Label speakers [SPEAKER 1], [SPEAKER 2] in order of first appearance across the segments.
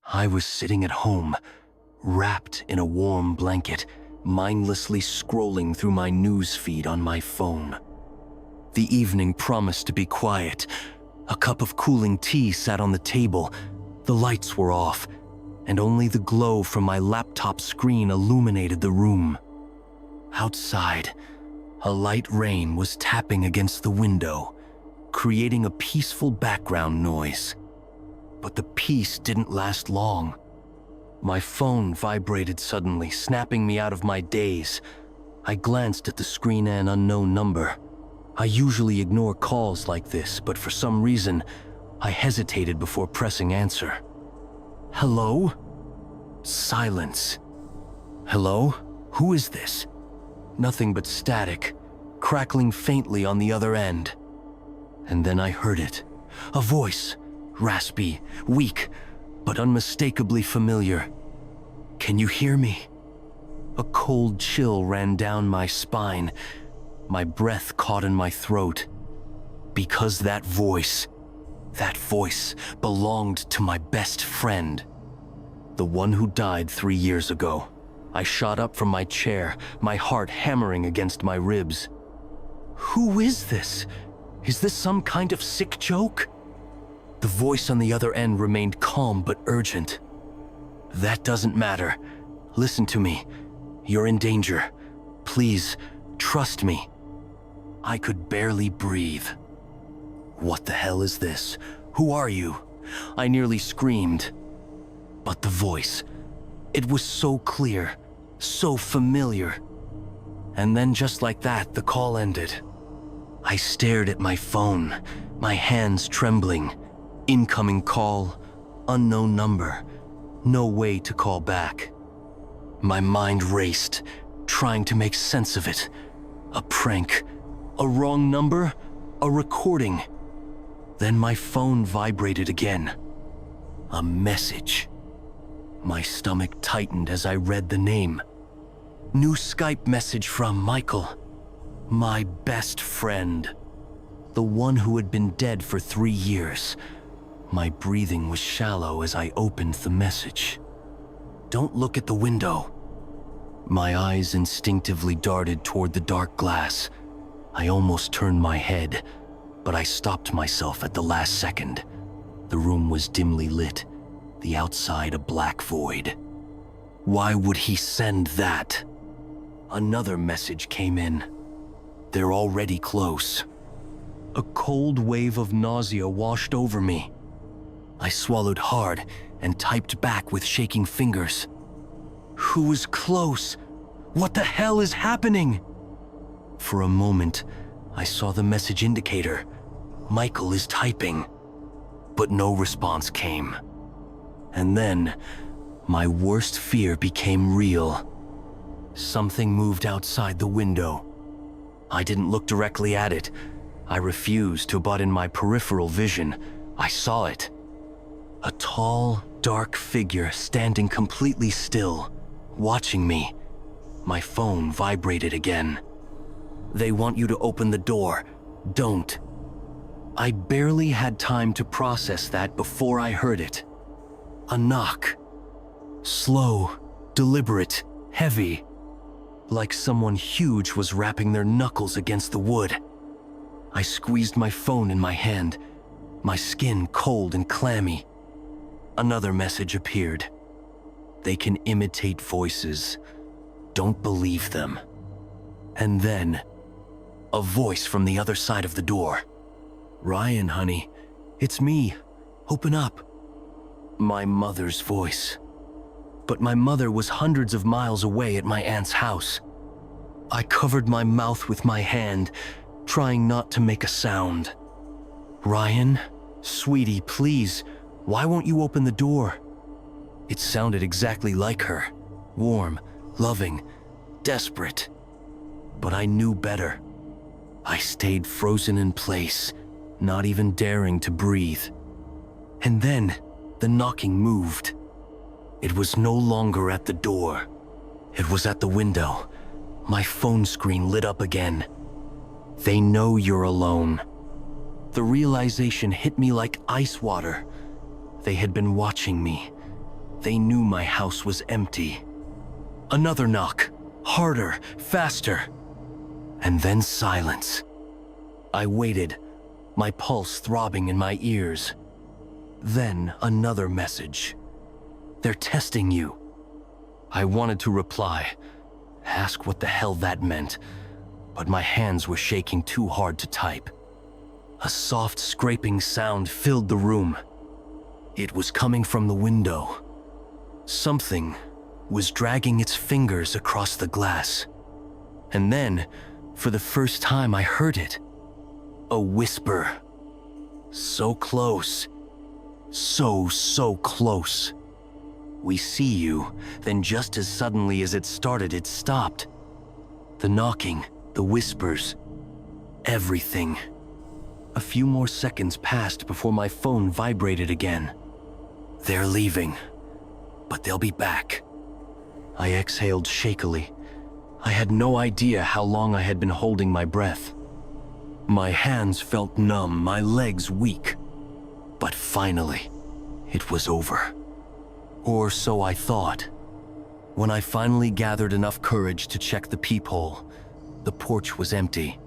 [SPEAKER 1] I was sitting at home, wrapped in a warm blanket, mindlessly scrolling through my news feed on my phone. The evening promised to be quiet. A cup of cooling tea sat on the table, the lights were off, and only the glow from my laptop screen illuminated the room. Outside, a light rain was tapping against the window, creating a peaceful background noise. But the peace didn't last long. My phone vibrated suddenly, snapping me out of my daze. I glanced at the screen, an unknown number. I usually ignore calls like this, but for some reason, I hesitated before pressing answer. Hello? Silence. Hello? Who is this? Nothing but static, crackling faintly on the other end. And then I heard it. A voice, raspy, weak, but unmistakably familiar. Can you hear me? A cold chill ran down my spine. My breath caught in my throat. Because that voice belonged to my best friend. The one who died 3 years ago. I shot up from my chair, my heart hammering against my ribs. Who is this? Is this some kind of sick joke? The voice on the other end remained calm but urgent. That doesn't matter. Listen to me. You're in danger. Please, trust me. I could barely breathe. What the hell is this? Who are you? I nearly screamed. But the voice, it was so clear, so familiar. And then just like that, the call ended. I stared at my phone, my hands trembling. Incoming call, unknown number, no way to call back. My mind raced, trying to make sense of it. A prank, a wrong number, a recording. Then my phone vibrated again. A message. My stomach tightened as I read the name. New Skype message from Michael, my best friend. The one who had been dead for 3 years. My breathing was shallow as I opened the message. Don't look at the window. My eyes instinctively darted toward the dark glass. I almost turned my head, but I stopped myself at the last second. The room was dimly lit, the outside a black void. Why would he send that? Another message came in. They're already close. A cold wave of nausea washed over me. I swallowed hard and typed back with shaking fingers. Who is close? What the hell is happening? For a moment, I saw the message indicator. Michael is typing. But no response came. And then, my worst fear became real. Something moved outside the window. I didn't look directly at it. I refused to, but in my peripheral vision, I saw it. A tall, dark figure standing completely still, watching me. My phone vibrated again. They want you to open the door. Don't. I barely had time to process that before I heard it. A knock. Slow, deliberate, heavy. Like someone huge was rapping their knuckles against the wood. I squeezed my phone in my hand, my skin cold and clammy. Another message appeared. They can imitate voices. Don't believe them. And then, a voice from the other side of the door. Ryan, honey, it's me. Open up. My mother's voice. But my mother was hundreds of miles away at my aunt's house. I covered my mouth with my hand, trying not to make a sound. Ryan, sweetie, please, why won't you open the door? It sounded exactly like her. Warm, loving, desperate. But I knew better. I stayed frozen in place, not even daring to breathe. And then, the knocking moved. It was no longer at the door. It was at the window. My phone screen lit up again. They know you're alone. The realization hit me like ice water. They had been watching me, They knew my house was empty. Another knock, harder, faster, and then silence. I waited, my pulse throbbing in my ears. Then another message. "They're testing you." I wanted to reply, ask what the hell that meant, but my hands were shaking too hard to type. A soft scraping sound filled the room. It was coming from the window. Something was dragging its fingers across the glass. And then, for the first time, I heard it. A whisper. So close. So close. "We see you," then just as suddenly as it started, it stopped. The knocking, the whispers, everything. A few more seconds passed before my phone vibrated again. "They're leaving, but they'll be back." I exhaled shakily. I had no idea how long I had been holding my breath. My hands felt numb, my legs weak. But finally, it was over. Or so I thought. When I finally gathered enough courage to check the peephole, the porch was empty.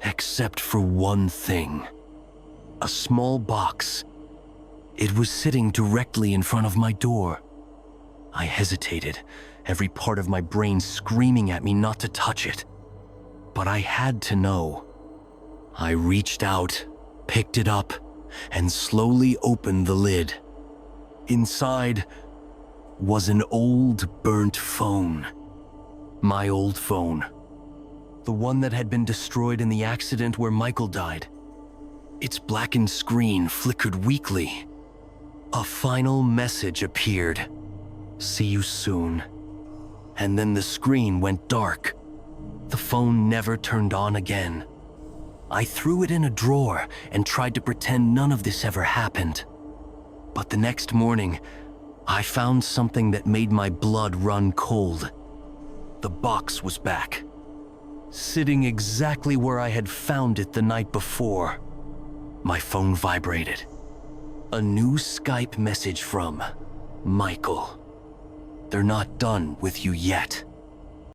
[SPEAKER 1] Except for one thing. A small box. It was sitting directly in front of my door. I hesitated, every part of my brain screaming at me not to touch it. But I had to know. I reached out, picked it up, and slowly opened the lid. Inside was an old, burnt phone. My old phone. The one that had been destroyed in the accident where Michael died. Its blackened screen flickered weakly. A final message appeared. "See you soon." And then the screen went dark. The phone never turned on again. I threw it in a drawer and tried to pretend none of this ever happened. But the next morning, I found something that made my blood run cold. The box was back, sitting exactly where I had found it the night before. My phone vibrated. A new Skype message from Michael. "They're not done with you yet."